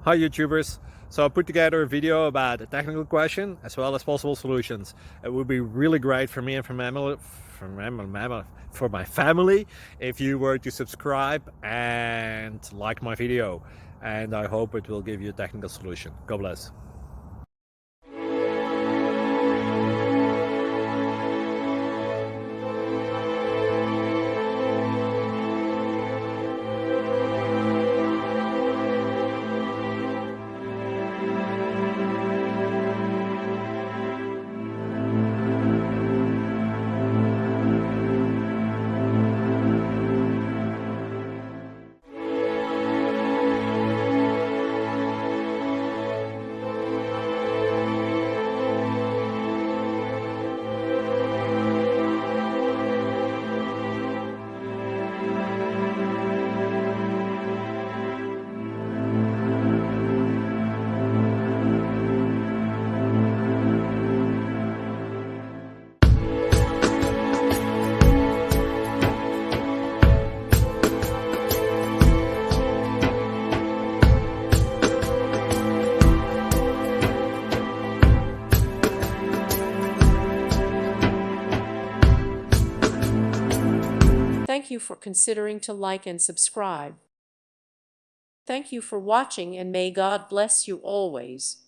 Hi YouTubers. So I put together a video about a technical question as well as possible solutions. It would be really great for me and for my family if you were to subscribe and like my video. And I hope it will give you a technical solution. God bless. Thank you for considering to like and subscribe. Thank you for watching, and may God bless you always.